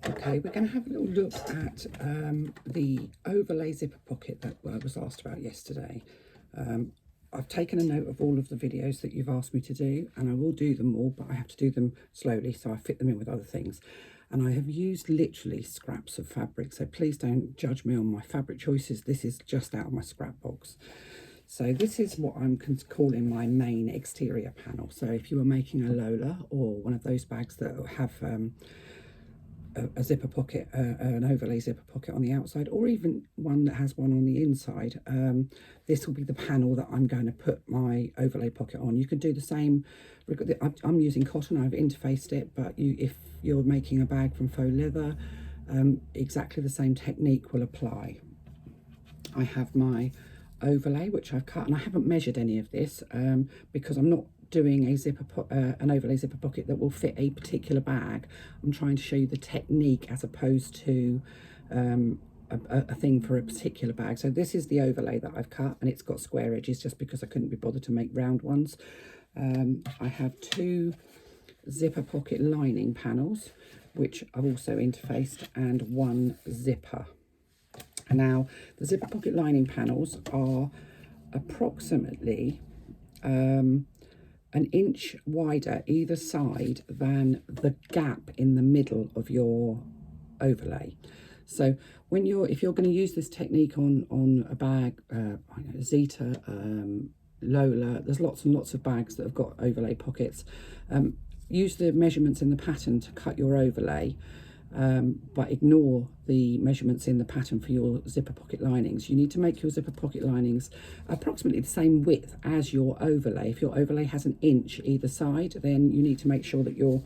Okay, we're going to have a little look at the overlay zipper pocket that I was asked about yesterday. I've taken a note of all of the videos that you've asked me to do, and I will do them all, but I have to do them slowly, so I fit them in with other things. And I have used literally scraps of fabric, so please don't judge me on my fabric choices. This is just out of my scrap box. So this is what I'm calling my main exterior panel. So if you were making a Lola or one of those bags that have a zipper pocket, an overlay zipper pocket on the outside, or even one that has one on the inside, this will be the panel that I'm going to put my overlay pocket on. You could do the same. I'm using cotton, I've interfaced it, but if you're making a bag from faux leather, exactly the same technique will apply. I have my overlay which I've cut, and I haven't measured any of this because I'm not doing a an overlay zipper pocket that will fit a particular bag. I'm trying to show you the technique as opposed to a thing for a particular bag. So this is the overlay that I've cut, and it's got square edges just because I couldn't be bothered to make round ones. I have two zipper pocket lining panels which I've also interfaced, and one zipper. Now the zipper pocket lining panels are approximately an inch wider either side than the gap in the middle of your overlay. So if you're going to use this technique on a bag, Zeta, Lola, there's lots and lots of bags that have got overlay pockets. Use the measurements in the pattern to cut your overlay, but ignore the measurements in the pattern for your zipper pocket linings. You need to make your zipper pocket linings approximately the same width as your overlay. If your overlay has an inch either side, then you need to make sure that your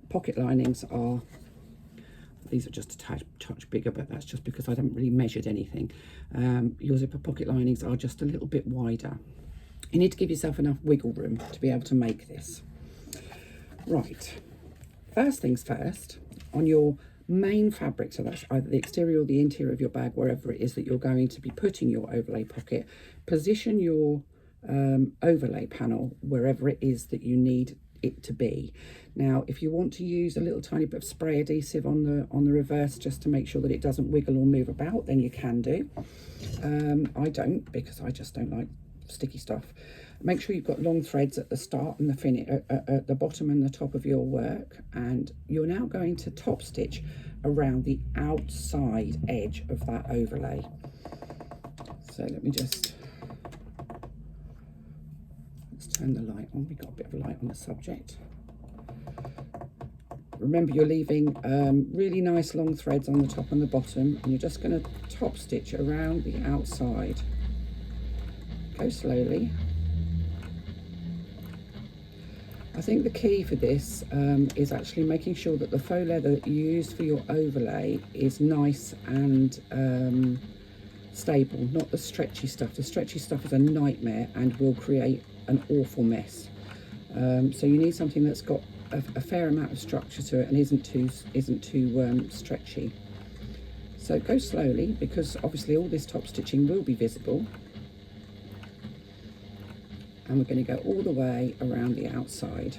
pocket linings are, these are just a touch bigger, but that's just because I haven't really measured anything. Your zipper pocket linings are just a little bit wider. You need to give yourself enough wiggle room to be able to make this. Right, first things first, on your main fabric, so that's either the exterior or the interior of your bag, wherever it is that you're going to be putting your overlay pocket, position your overlay panel wherever it is that you need it to be. Now if you want to use a little tiny bit of spray adhesive on the reverse just to make sure that it doesn't wiggle or move about, then you can do. I don't, because I just don't like sticky stuff. Make sure you've got long threads at the start and the finish, at the bottom and the top of your work, and you're now going to top stitch around the outside edge of that overlay. So let's turn the light on. We've got a bit of a light on the subject. Remember, you're leaving really nice long threads on the top and the bottom, and you're just going to top stitch around the outside. Go slowly. I think the key for this is actually making sure that the faux leather that you use for your overlay is nice and stable, not the stretchy stuff. The stretchy stuff is a nightmare and will create an awful mess. So you need something that's got a fair amount of structure to it and isn't too stretchy. So go slowly, because obviously all this top stitching will be visible. And we're going to go all the way around the outside.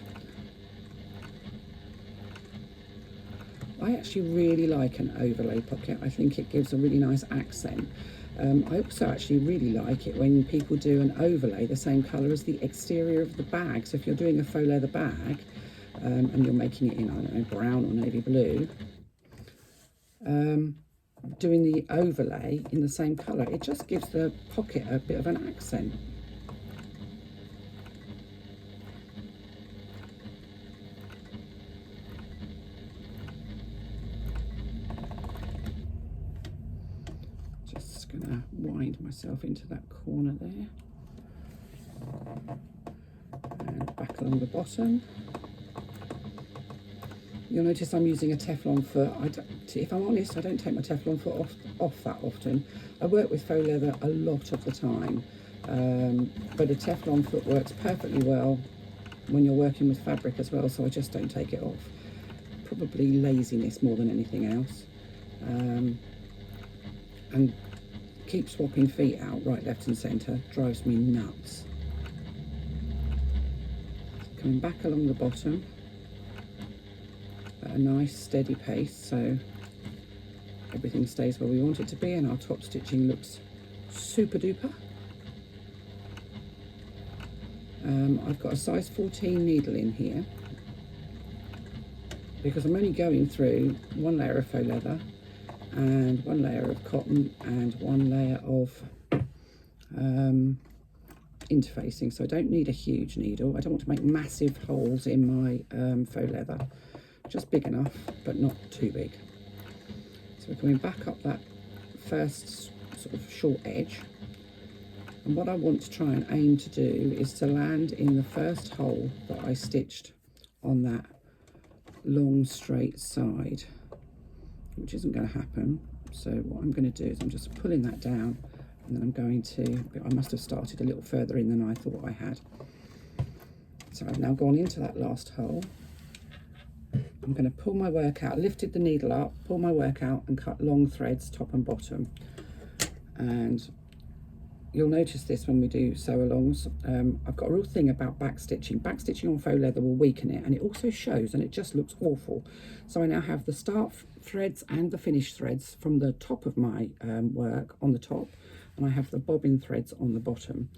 I actually really like an overlay pocket. I think it gives a really nice accent. I also actually really like it when people do an overlay the same colour as the exterior of the bag. So if you're doing a faux leather bag and you're making it in, I don't know, brown or navy blue, doing the overlay in the same colour, it just gives the pocket a bit of an accent. Gonna wind myself into that corner there and back along the bottom. You'll notice I'm using a Teflon foot. If I'm honest, I don't take my Teflon foot off that often. I work with faux leather a lot of the time, but a Teflon foot works perfectly well when you're working with fabric as well, so I just don't take it off. Probably laziness more than anything else. And keep swapping feet out right, left and centre, drives me nuts. Coming back along the bottom at a nice steady pace, so everything stays where we want it to be and our top stitching looks super duper. I've got a size 14 needle in here because I'm only going through one layer of faux leather and one layer of cotton and one layer of interfacing, so I don't need a huge needle. I don't want to make massive holes in my faux leather, just big enough but not too big. So we're coming back up that first sort of short edge, and what I want to try and aim to do is to land in the first hole that I stitched on that long straight side, which isn't going to happen. So what I'm going to do is I'm just pulling that down, and then I'm going to, I must have started a little further in than I thought I had. So I've now gone into that last hole. I'm going to pull my work out, lifted the needle up, pull my work out and cut long threads top and bottom. And you'll notice this when we do sew-alongs. I've got a real thing about backstitching. Backstitching on faux leather will weaken it, and it also shows, and it just looks awful. So I now have the start threads and the finish threads from the top of my work on the top, and I have the bobbin threads on the bottom.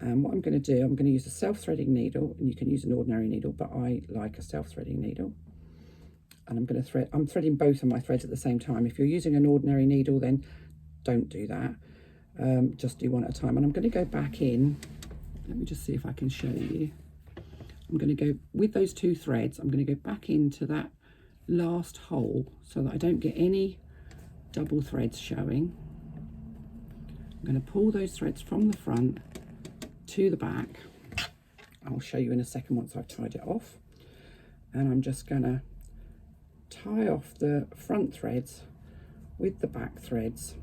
And what I'm going to do, I'm going to use a self-threading needle, and you can use an ordinary needle, but I like a self-threading needle. And I'm going to thread, I'm threading both of my threads at the same time. If you're using an ordinary needle, then don't do that. Just do one at a time. And I'm going to go back in. Let me just see if I can show you. I'm going to go with those two threads. I'm going to go back into that last hole so that I don't get any double threads showing. I'm going to pull those threads from the front to the back. I'll show you in a second once I've tied it off. And I'm just going to tie off the front threads with the back threads.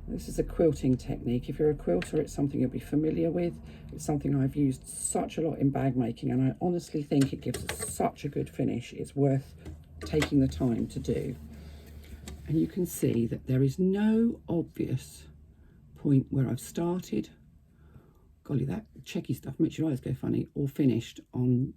This is a quilting technique. If you're a quilter, it's something you'll be familiar with. It's something I've used such a lot in bag making, and I honestly think it gives us such a good finish. It's worth taking the time to do. And you can see that there is no obvious point where I've started, golly, that checky stuff makes your eyes go funny, or finished on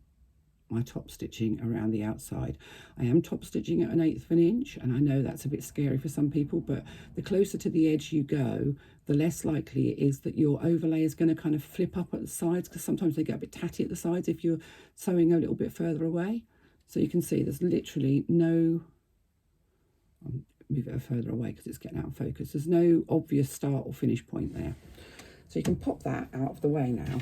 my top stitching around the outside. I am top stitching at 1/8 of an inch, and I know that's a bit scary for some people, but the closer to the edge you go, the less likely it is that your overlay is going to kind of flip up at the sides, because sometimes they get a bit tatty at the sides if you're sewing a little bit further away. So you can see there's literally no, I'll move it further away because it's getting out of focus, there's no obvious start or finish point there. So you can pop that out of the way now.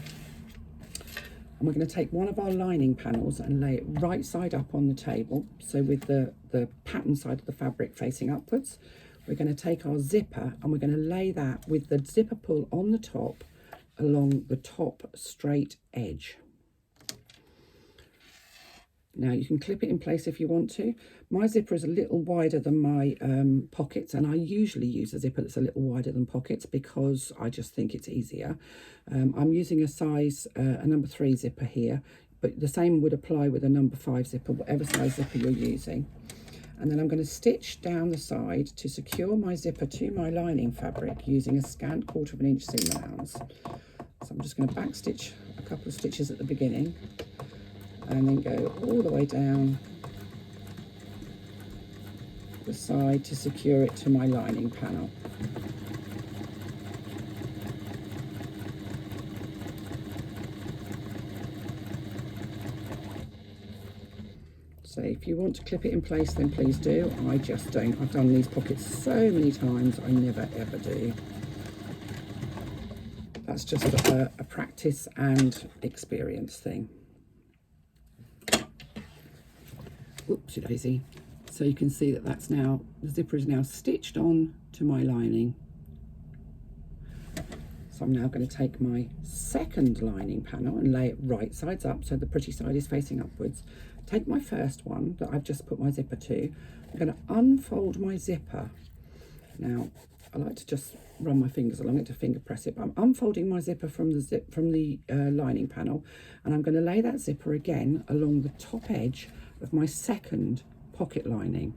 And we're going to take one of our lining panels and lay it right side up on the table. So with the pattern side of the fabric facing upwards, we're going to take our zipper and we're going to lay that with the zipper pull on the top along the top straight edge. Now you can clip it in place if you want to. My zipper is a little wider than my pockets, and I usually use a zipper that's a little wider than pockets because I just think it's easier. I'm using a size, a number 3 zipper here, but the same would apply with a number 5 zipper, whatever size zipper you're using. And then I'm going to stitch down the side to secure my zipper to my lining fabric using a scant 1/4 inch seam allowance. So I'm just going to back stitch a couple of stitches at the beginning, and then go all the way down the side to secure it to my lining panel. So if you want to clip it in place, then please do. I just don't. I've done these pockets so many times, I never ever do. That's just a practice and experience thing. Oopsie daisy. So you can see that that's now, the zipper is now stitched on to my lining. So I'm now going to take my second lining panel and lay it right sides up so the pretty side is facing upwards. Take my first one that I've just put my zipper to. I'm going to unfold my zipper. Now I like to just run my fingers along it to finger press it, but I'm unfolding my zipper from the lining panel, and I'm going to lay that zipper again along the top edge of my second pocket lining,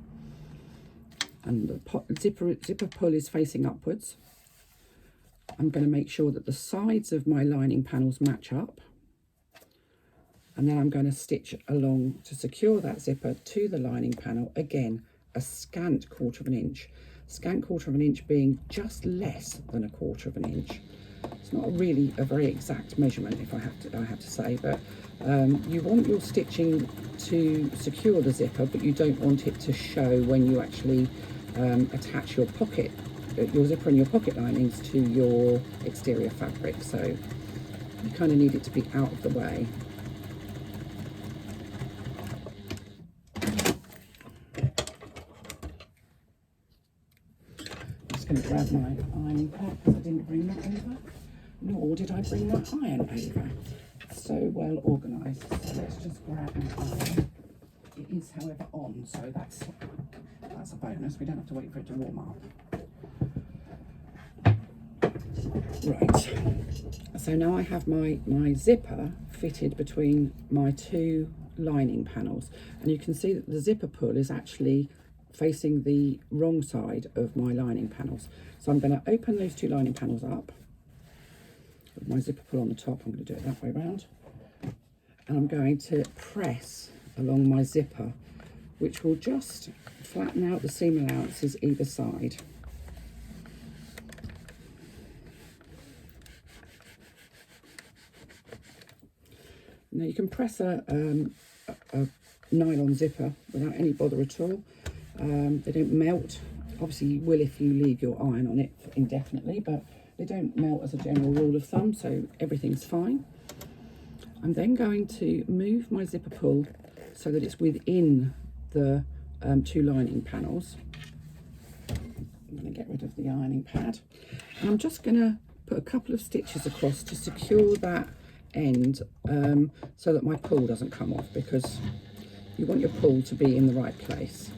and the zipper pull is facing upwards. I'm going to make sure that the sides of my lining panels match up, and then I'm going to stitch along to secure that zipper to the lining panel, again a scant 1/4 inch. Scant 1/4 inch being just less than a 1/4 inch. It's not really a very exact measurement, if I have to say, but you want your stitching to secure the zipper, but you don't want it to show when you actually attach your zipper and your pocket linings to your exterior fabric. So you kind of need it to be out of the way. I'm just going to grab my ironing pad because I didn't bring that over, nor did I bring my iron over. So well organised. So let's just grab an iron. It is, however, on, so that's a bonus. We don't have to wait for it to warm up. Right, so now I have my zipper fitted between my 2 lining panels, and you can see that the zipper pull is actually facing the wrong side of my lining panels. So I'm going to open those 2 lining panels up with my zipper pull on the top. I'm going to do it that way round, and I'm going to press along my zipper, which will just flatten out the seam allowances either side. Now you can press a nylon zipper without any bother at all. They don't melt. Obviously you will if you leave your iron on it indefinitely, but they don't melt as a general rule of thumb, so everything's fine. I'm then going to move my zipper pull so that it's within the 2 lining panels. I'm going to get rid of the ironing pad, and I'm just going to put a couple of stitches across to secure that end so that my pull doesn't come off, because you want your pull to be in the right place.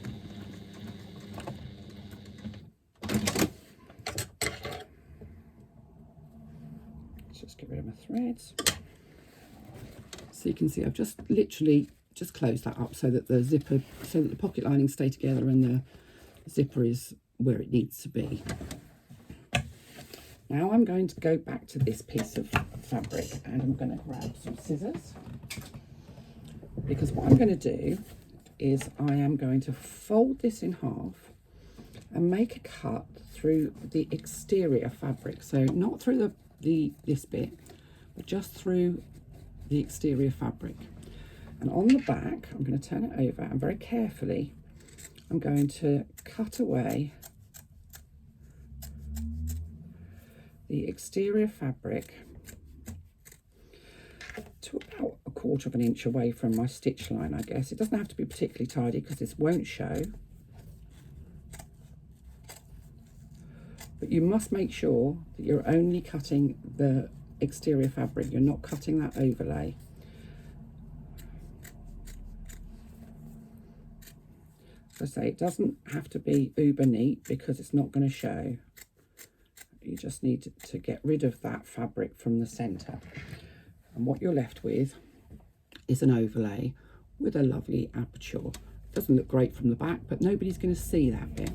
Let's just get rid of my threads. So you can see I've just literally just closed that up so that the pocket linings stay together and the zipper is where it needs to be. Now I'm going to go back to this piece of fabric, and I'm going to grab some scissors, because what I'm going to do is I am going to fold this in half and make a cut through the exterior fabric. So not through this bit, but just through the exterior fabric. And on the back, I'm going to turn it over, and very carefully I'm going to cut away the exterior fabric to about 1/4 inch away from my stitch line, I guess. It doesn't have to be particularly tidy because this won't show. But you must make sure that you're only cutting the exterior fabric. You're not cutting that overlay. As I say, it doesn't have to be uber neat because it's not going to show. You just need to get rid of that fabric from the centre. And what you're left with is an overlay with a lovely aperture. It doesn't look great from the back, but nobody's going to see that bit.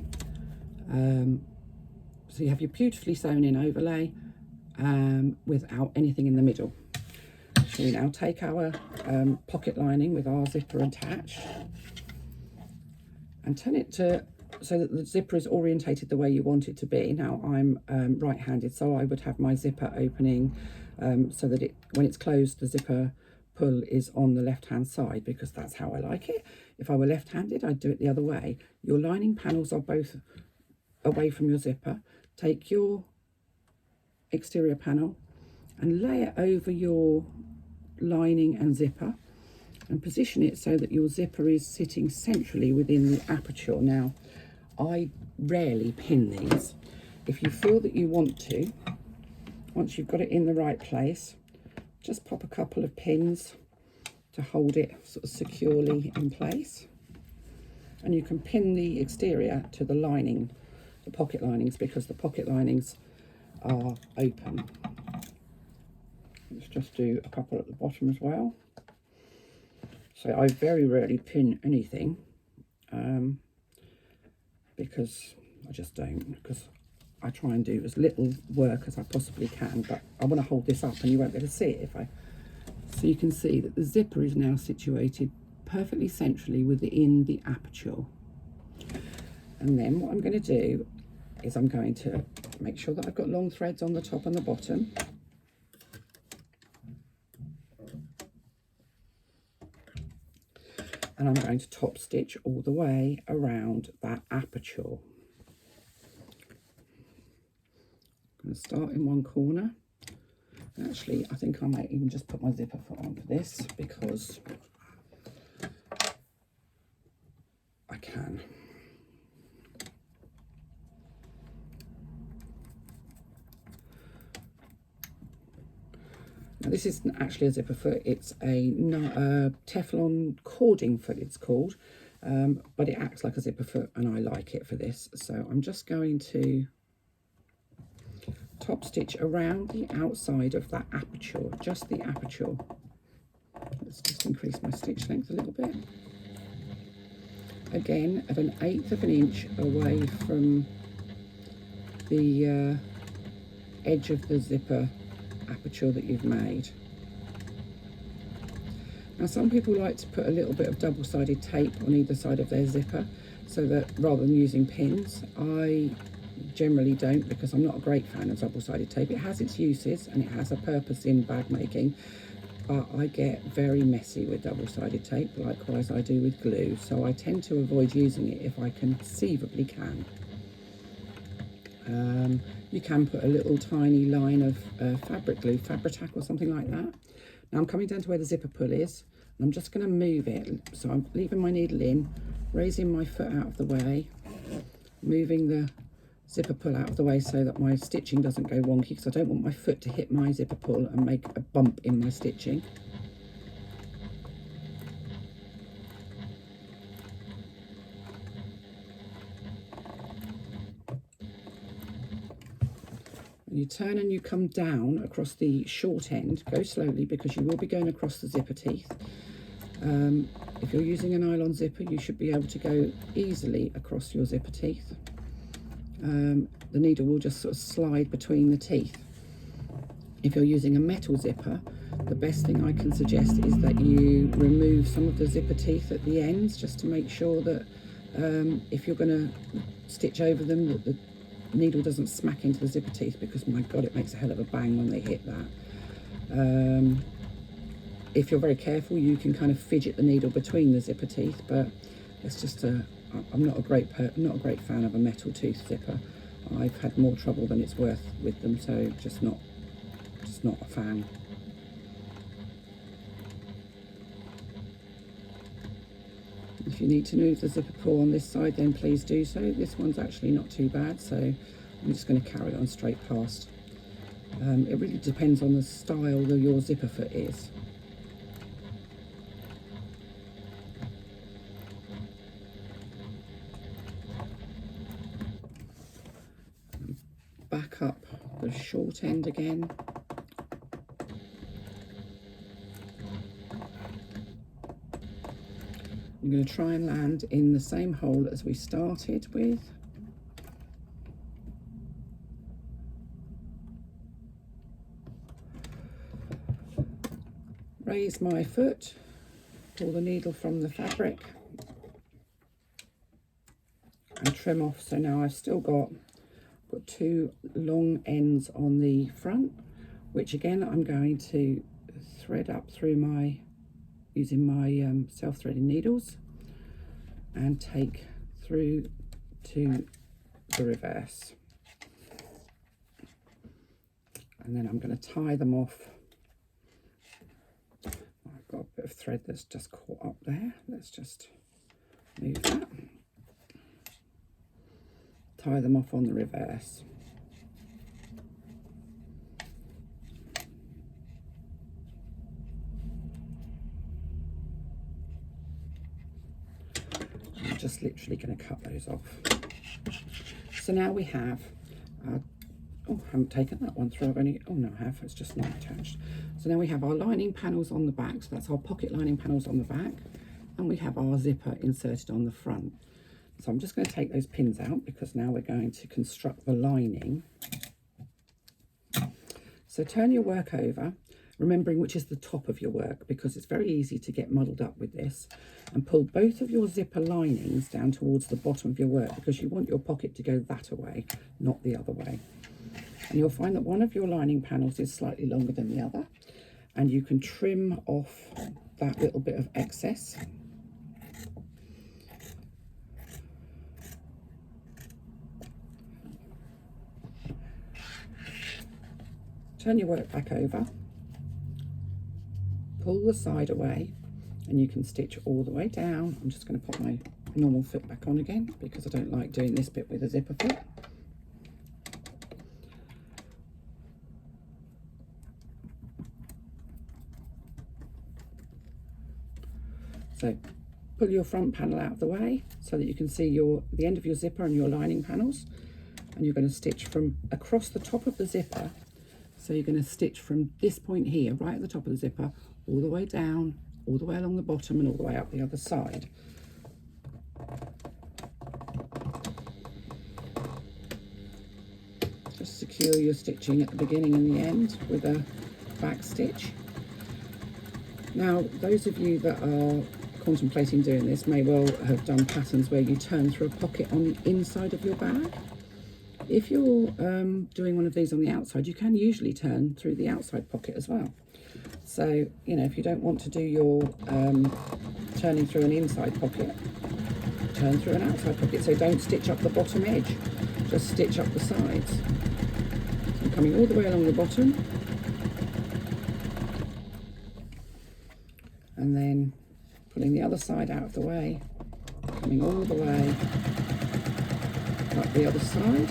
So you have your beautifully sewn in overlay without anything in the middle. So we now take our pocket lining with our zipper attached and turn it so that the zipper is orientated the way you want it to be. Now I'm right-handed, so I would have my zipper opening so that when it's closed, the zipper pull is on the left-hand side, because that's how I like it. If I were left-handed, I'd do it the other way. Your lining panels are both away from your zipper. Take your exterior panel and lay it over your lining and zipper, and position it so that your zipper is sitting centrally within the aperture. Now, I rarely pin these. If you feel that you want to, once you've got it in the right place, just pop a couple of pins to hold it sort of securely in place. And you can pin the exterior to the lining, the pocket linings, because the pocket linings are open. Let's just do a couple at the bottom as well. So I very rarely pin anything because I just don't, because I try and do as little work as I possibly can, but I want to hold this up and you won't be able to see it so you can see that the zipper is now situated perfectly centrally within the aperture. And then what I'm going to do is I'm going to make sure that I've got long threads on the top and the bottom. And I'm going to top stitch all the way around that aperture. I'm going to start in one corner. Actually, I think I might even just put my zipper foot on for this because I can. Now, this isn't actually a zipper foot, it's a Teflon cording foot it's called, but it acts like a zipper foot and I like it for this. So I'm just going to top stitch around the outside of that aperture, just the aperture. Let's just increase my stitch length a little bit. Again, at 1/8 of an inch away from the edge of the zipper aperture that you've made. Now, some people like to put a little bit of double-sided tape on either side of their zipper so that rather than using pins. I generally don't, because I'm not a great fan of double-sided tape. It has its uses and it has a purpose in bag making, but I get very messy with double-sided tape, likewise I do with glue, so I tend to avoid using it if I conceivably can. You can put a little tiny line of fabric glue, Fabri-Tac or something like that. Now I'm coming down to where the zipper pull is, and I'm just going to move it. So I'm leaving my needle in, raising my foot out of the way, moving the zipper pull out of the way so that my stitching doesn't go wonky, because I don't want my foot to hit my zipper pull and make a bump in my stitching. You turn and you come down across the short end. Go slowly because you will be going across the zipper teeth. If you're using a nylon zipper, you should be able to go easily across your zipper teeth. The needle will just sort of slide between the teeth. If you're using a metal zipper, the best thing I can suggest is that you remove some of the zipper teeth at the ends, just to make sure that if you're going to stitch over them, that the needle doesn't smack into the zipper teeth, because my god, it makes a hell of a bang when they hit that. If you're very careful, you can kind of fidget the needle between the zipper teeth, but it's just I'm not a great fan of a metal tooth zipper. I've had more trouble than it's worth with them, so just not a fan. If you need to move the zipper pull on this side, then please do so. This one's actually not too bad, so I'm just going to carry on straight past. It really depends on the style that your zipper foot is. Back up the short end again. I'm going to try and land in the same hole as we started with. Raise my foot, pull the needle from the fabric and trim off. So now I've still got two long ends on the front, which again I'm going to thread up through using my self-threading needles and take through to the reverse. And then I'm going to tie them off. I've got a bit of thread that's just caught up there. Let's just move that. Tie them off on the reverse. I'm just literally going to cut those off. So now we have oh, I haven't taken that one through. Oh no, I have. It's just not attached. So now we have our lining panels on the back. So that's our pocket lining panels on the back. And we have our zipper inserted on the front. So I'm just going to take those pins out because now we're going to construct the lining. So turn your work over remembering which is the top of your work, because it's very easy to get muddled up with this, and pull both of your zipper linings down towards the bottom of your work, because you want your pocket to go that way, not the other way. And you'll find that one of your lining panels is slightly longer than the other, and you can trim off that little bit of excess. Turn your work back over, pull the side away, and you can stitch all the way down. I'm just going to put my normal foot back on again because I don't like doing this bit with a zipper foot. So pull your front panel out of the way so that you can see the end of your zipper and your lining panels, and you're going to stitch from across the top of the zipper. So you're going to stitch from this point here, right at the top of the zipper, all the way down, all the way along the bottom, and all the way up the other side. Just secure your stitching at the beginning and the end with a back stitch. Now, those of you that are contemplating doing this may well have done patterns where you turn through a pocket on the inside of your bag. If you're doing one of these on the outside, you can usually turn through the outside pocket as well. So, you know, if you don't want to do your turning through an inside pocket, turn through an outside pocket. So don't stitch up the bottom edge, just stitch up the sides. So I'm coming all the way along the bottom, and then pulling the other side out of the way, coming all the way up the other side.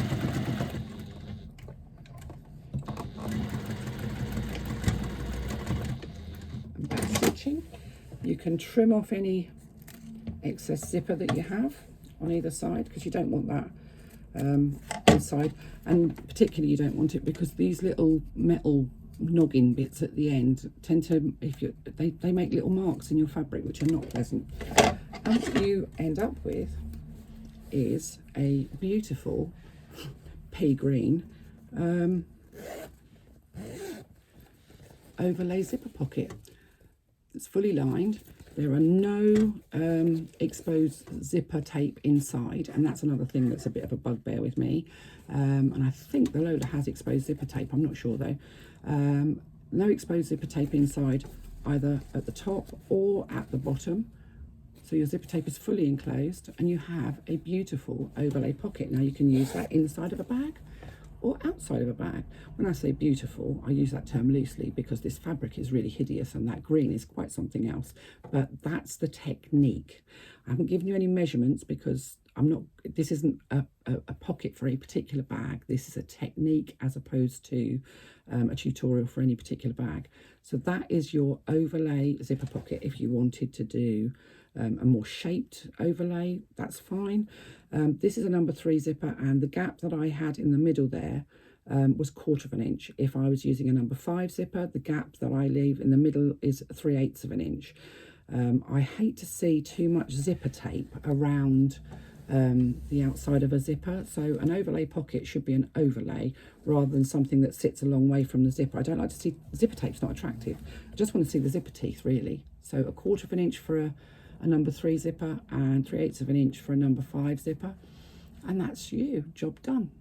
And back stitching. You can trim off any excess zipper that you have on either side, because you don't want that inside, and particularly you don't want it because these little metal noggin bits at the end tend to, they make little marks in your fabric which are not pleasant. And what you end up with is a beautiful pea green overlay zipper pocket. It's fully lined. There are no exposed zipper tape inside, and that's another thing that's a bit of a bugbear with me. And I think the Lola has exposed zipper tape, I'm not sure though. No exposed zipper tape inside, either at the top or at the bottom. So your zipper tape is fully enclosed, and you have a beautiful overlay pocket. Now you can use that inside of a bag or outside of a bag. When I say beautiful, I use that term loosely because this fabric is really hideous and that green is quite something else. But that's the technique. I haven't given you any measurements because this isn't a pocket for a particular bag. This is a technique as opposed to a tutorial for any particular bag. So that is your overlay zipper pocket. If you wanted to do a more shaped overlay, that's fine. This is a number 3 zipper, and the gap that I had in the middle there was 1/4 of an inch. If I was using a number 5 zipper, the gap that I leave in the middle is 3/8 of an inch. I hate to see too much zipper tape around the outside of a zipper, so an overlay pocket should be an overlay rather than something that sits a long way from the zipper. I don't like to see zipper tape's not attractive. I just want to see the zipper teeth really. So 1/4 of an inch for a number 3 zipper and 3/8 of an inch for a number 5 zipper, and that's you, job done.